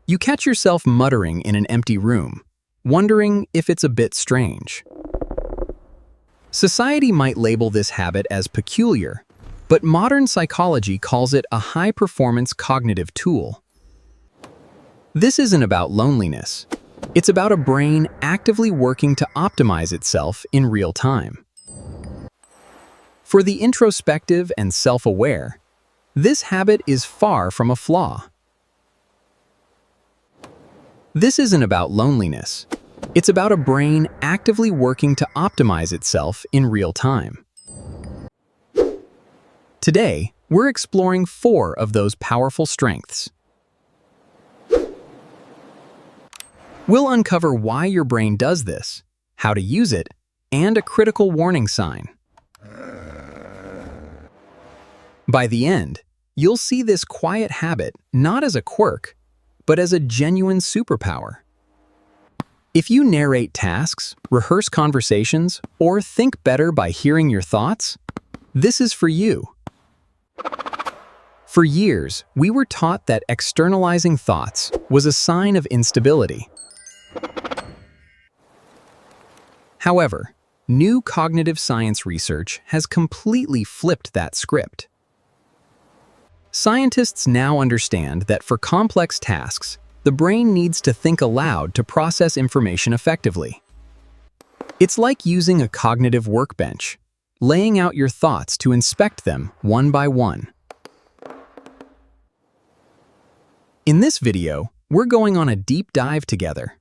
You catch yourself muttering in an empty room, wondering if it's a bit strange. Society might label this habit as peculiar, but modern psychology calls it a high-performance cognitive tool. This isn't about loneliness. It's about a brain actively working to optimize itself in real time. For the introspective and self-aware, this habit is far from a flaw. This isn't about loneliness. It's about a brain actively working to optimize itself in real time. Today, we're exploring 4 of those powerful strengths. We'll uncover why your brain does this, how to use it, and a critical warning sign. By the end, you'll see this quiet habit not as a quirk, but as a genuine superpower. If you narrate tasks, rehearse conversations, or think better by hearing your thoughts, this is for you. For years, we were taught that externalizing thoughts was a sign of instability. However, new cognitive science research has completely flipped that script. Scientists now understand that for complex tasks, the brain needs to think aloud to process information effectively. It's like using a cognitive workbench, laying out your thoughts to inspect them one by one. In this video, we're going on a deep dive together.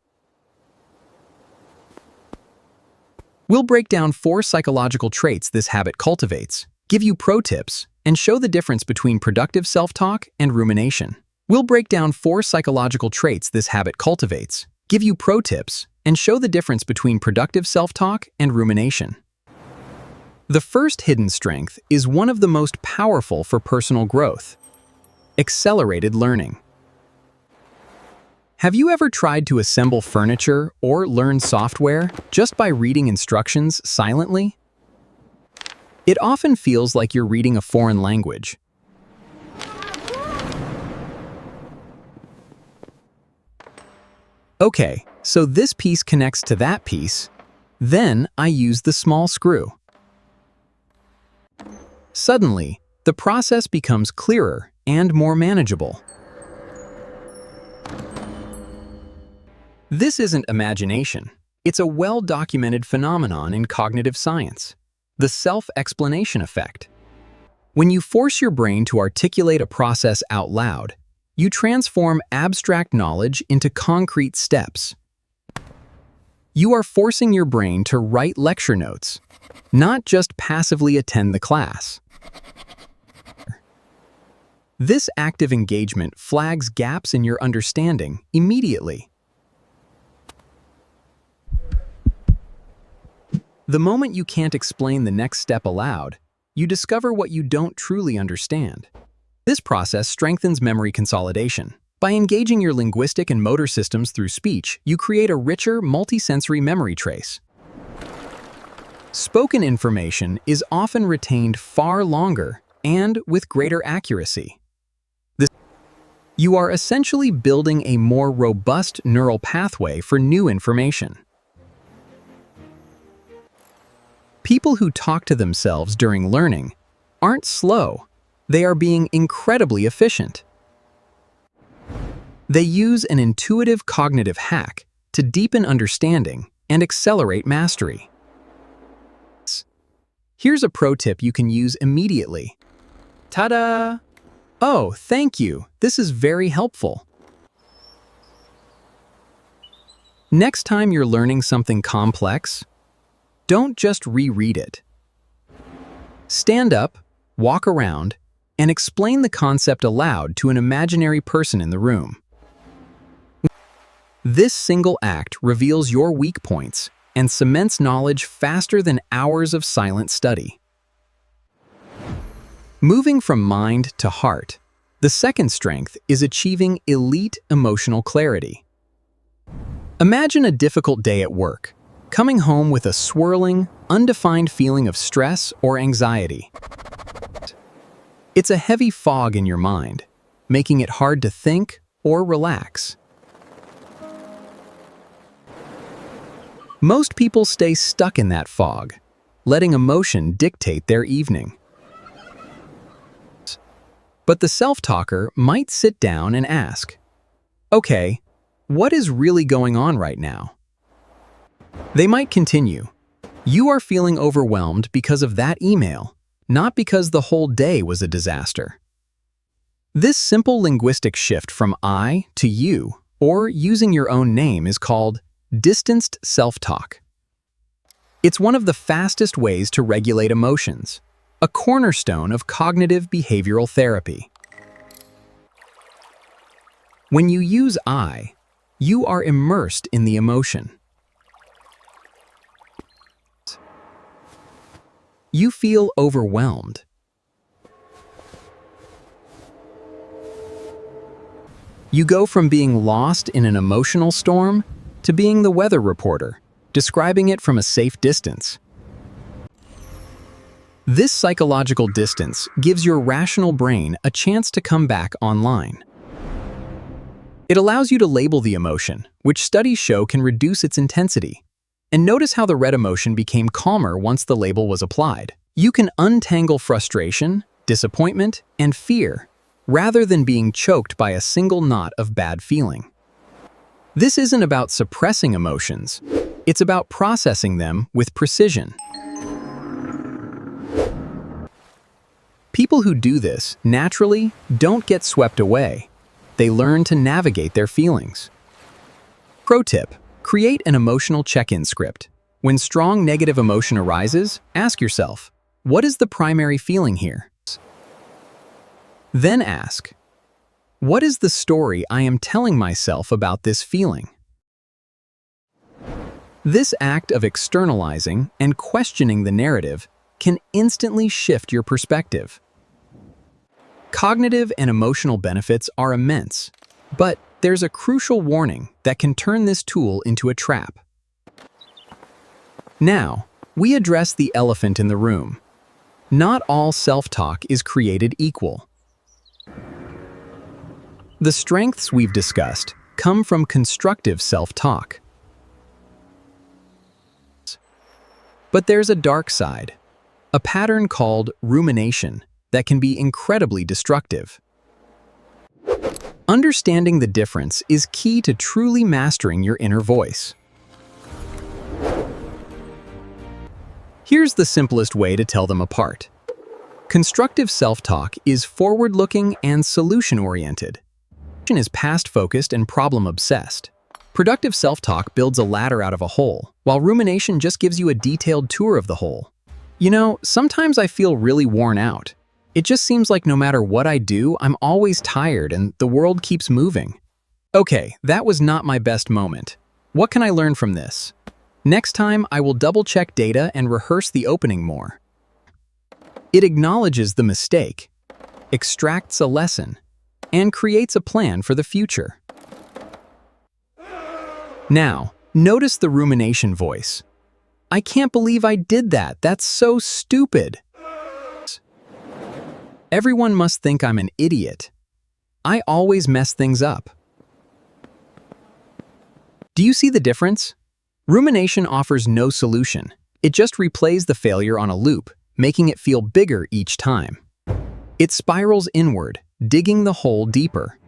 We'll break down 4 psychological traits this habit cultivates, give you pro tips, and show the difference between productive self-talk and rumination. We'll break down 4 psychological traits this habit cultivates, give you pro tips, and show the difference between productive self-talk and rumination. The first hidden strength is one of the most powerful for personal growth: accelerated learning. Have you ever tried to assemble furniture or learn software just by reading instructions silently? It often feels like you're reading a foreign language. Okay, so this piece connects to that piece. Then I use the small screw. Suddenly, the process becomes clearer and more manageable. This isn't imagination. It's a well-documented phenomenon in cognitive science: the self-explanation effect. When you force your brain to articulate a process out loud, you transform abstract knowledge into concrete steps. You are forcing your brain to write lecture notes, not just passively attend the class. This active engagement flags gaps in your understanding immediately. The moment you can't explain the next step aloud, you discover what you don't truly understand. This process strengthens memory consolidation. By engaging your linguistic and motor systems through speech, you create a richer, multisensory memory trace. Spoken information is often retained far longer and with greater accuracy. You are essentially building a more robust neural pathway for new information. People who talk to themselves during learning aren't slow. They are being incredibly efficient. They use an intuitive cognitive hack to deepen understanding and accelerate mastery. Here's a pro tip you can use immediately. Ta-da! Oh, thank you. This is very helpful. Next time you're learning something complex, don't just reread it. Stand up, walk around, and explain the concept aloud to an imaginary person in the room. This single act reveals your weak points and cements knowledge faster than hours of silent study. Moving from mind to heart, the second strength is achieving elite emotional clarity. Imagine a difficult day at work, coming home with a swirling, undefined feeling of stress or anxiety. It's a heavy fog in your mind, making it hard to think or relax. Most people stay stuck in that fog, letting emotion dictate their evening. But the self-talker might sit down and ask, "Okay, what is really going on right now?" They might continue, "You are feeling overwhelmed because of that email, not because the whole day was a disaster." This simple linguistic shift from I to you, or using your own name, is called distanced self-talk. It's one of the fastest ways to regulate emotions, a cornerstone of cognitive behavioral therapy. When you use I, you are immersed in the emotion. You feel overwhelmed. You go from being lost in an emotional storm to being the weather reporter, describing it from a safe distance. This psychological distance gives your rational brain a chance to come back online. It allows you to label the emotion, which studies show can reduce its intensity. And notice how the red emotion became calmer once the label was applied. You can untangle frustration, disappointment, and fear, rather than being choked by a single knot of bad feeling. This isn't about suppressing emotions. It's about processing them with precision. People who do this naturally don't get swept away. They learn to navigate their feelings. Pro tip: create an emotional check-in script. When strong negative emotion arises, ask yourself, what is the primary feeling here? Then ask, what is the story I am telling myself about this feeling? This act of externalizing and questioning the narrative can instantly shift your perspective. Cognitive and emotional benefits are immense, but there's a crucial warning that can turn this tool into a trap. Now, we address the elephant in the room. Not all self-talk is created equal. The strengths we've discussed come from constructive self-talk. But there's a dark side, a pattern called rumination that can be incredibly destructive. Understanding the difference is key to truly mastering your inner voice. Here's the simplest way to tell them apart. Constructive self-talk is forward-looking and solution-oriented. It is past-focused and problem-obsessed. Productive self-talk builds a ladder out of a hole, while rumination just gives you a detailed tour of the hole. You know, sometimes I feel really worn out. It just seems like no matter what I do, I'm always tired and the world keeps moving. Okay, that was not my best moment. What can I learn from this? Next time, I will double-check data and rehearse the opening more. It acknowledges the mistake, extracts a lesson, and creates a plan for the future. Now, notice the rumination voice. I can't believe I did that. That's so stupid. Everyone must think I'm an idiot. I always mess things up. Do you see the difference? Rumination offers no solution. It just replays the failure on a loop, making it feel bigger each time. It spirals inward, digging the hole deeper.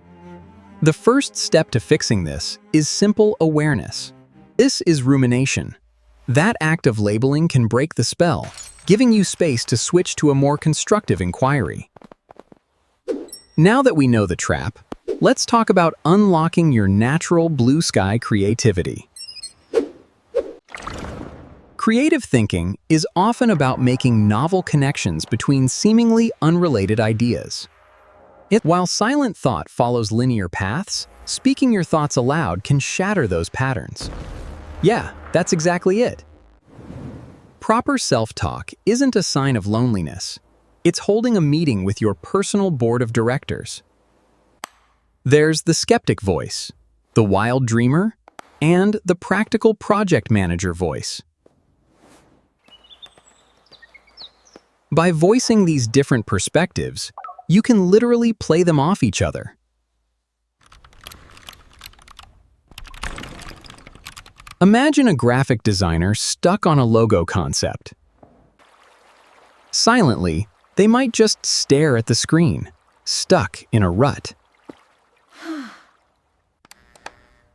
The first step to fixing this is simple awareness. This is rumination. That act of labeling can break the spell, giving you space to switch to a more constructive inquiry. Now that we know the trap, let's talk about unlocking your natural blue sky creativity. Creative thinking is often about making novel connections between seemingly unrelated ideas. While silent thought follows linear paths, speaking your thoughts aloud can shatter those patterns. Yeah, that's exactly it. Proper self-talk isn't a sign of loneliness. It's holding a meeting with your personal board of directors. There's the skeptic voice, the wild dreamer, and the practical project manager voice. By voicing these different perspectives, you can literally play them off each other. Imagine a graphic designer stuck on a logo concept. Silently, they might just stare at the screen, stuck in a rut.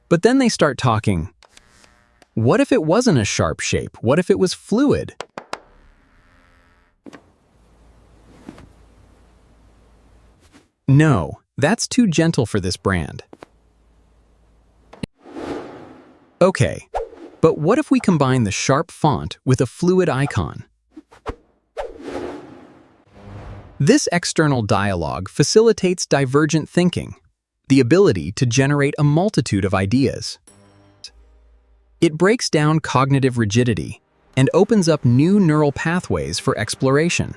But then they start talking. What if it wasn't a sharp shape? What if it was fluid? No, that's too gentle for this brand. Okay, but what if we combine the sharp font with a fluid icon? This external dialogue facilitates divergent thinking, the ability to generate a multitude of ideas. It breaks down cognitive rigidity and opens up new neural pathways for exploration.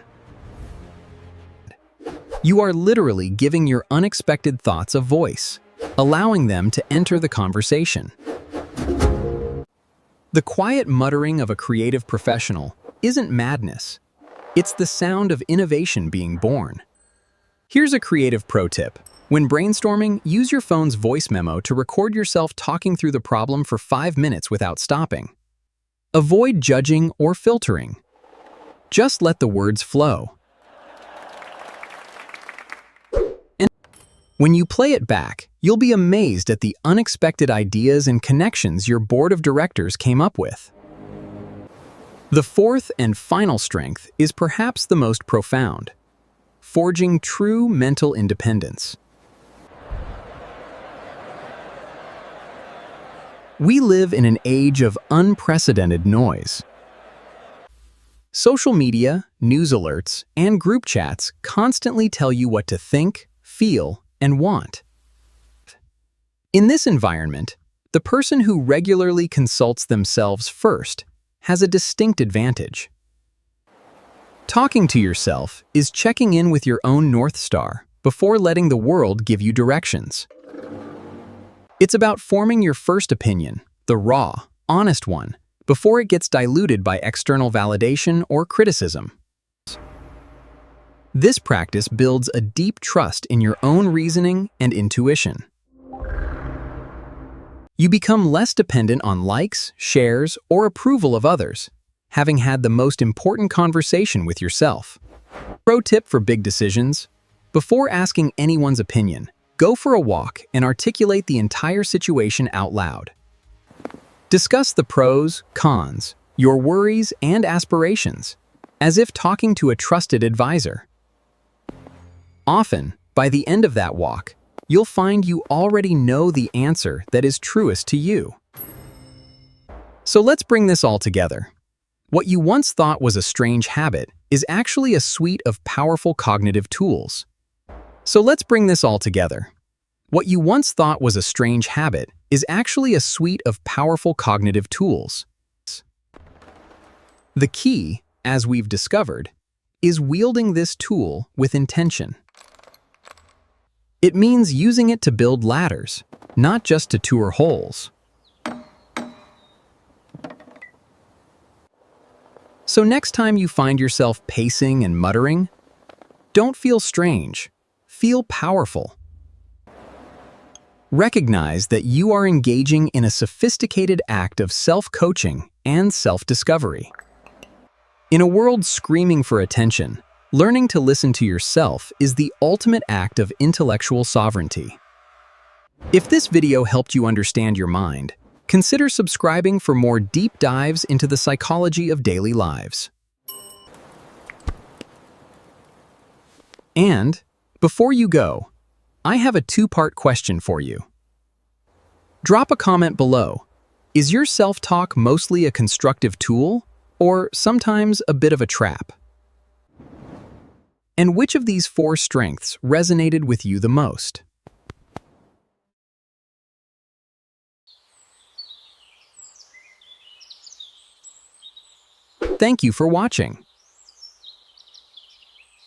You are literally giving your unexpected thoughts a voice, allowing them to enter the conversation. The quiet muttering of a creative professional isn't madness. It's the sound of innovation being born. Here's a creative pro tip. When brainstorming, use your phone's voice memo to record yourself talking through the problem for 5 minutes without stopping. Avoid judging or filtering. Just let the words flow. And when you play it back, you'll be amazed at the unexpected ideas and connections your board of directors came up with. The fourth and final strength is perhaps the most profound: forging true mental independence. We live in an age of unprecedented noise. Social media, news alerts, and group chats constantly tell you what to think, feel, and want. In this environment, the person who regularly consults themselves first has a distinct advantage. Talking to yourself is checking in with your own North Star before letting the world give you directions. It's about forming your first opinion, the raw, honest one, before it gets diluted by external validation or criticism. This practice builds a deep trust in your own reasoning and intuition. You become less dependent on likes, shares, or approval of others, having had the most important conversation with yourself. Pro tip for big decisions: before asking anyone's opinion, go for a walk and articulate the entire situation out loud. Discuss the pros, cons, your worries, and aspirations, as if talking to a trusted advisor. Often, by the end of that walk, you'll find you already know the answer that is truest to you. So let's bring this all together. What you once thought was a strange habit is actually a suite of powerful cognitive tools. So let's bring this all together. What you once thought was a strange habit is actually a suite of powerful cognitive tools. The key, as we've discovered, is wielding this tool with intention. It means using it to build ladders, not just to tour holes. So next time you find yourself pacing and muttering, don't feel strange, feel powerful. Recognize that you are engaging in a sophisticated act of self-coaching and self-discovery. In a world screaming for attention, learning to listen to yourself is the ultimate act of intellectual sovereignty. If this video helped you understand your mind, consider subscribing for more deep dives into the psychology of daily lives. And, before you go, I have a two-part question for you. Drop a comment below. Is your self-talk mostly a constructive tool, or sometimes a bit of a trap? And which of these 4 strengths resonated with you the most? Thank you for watching.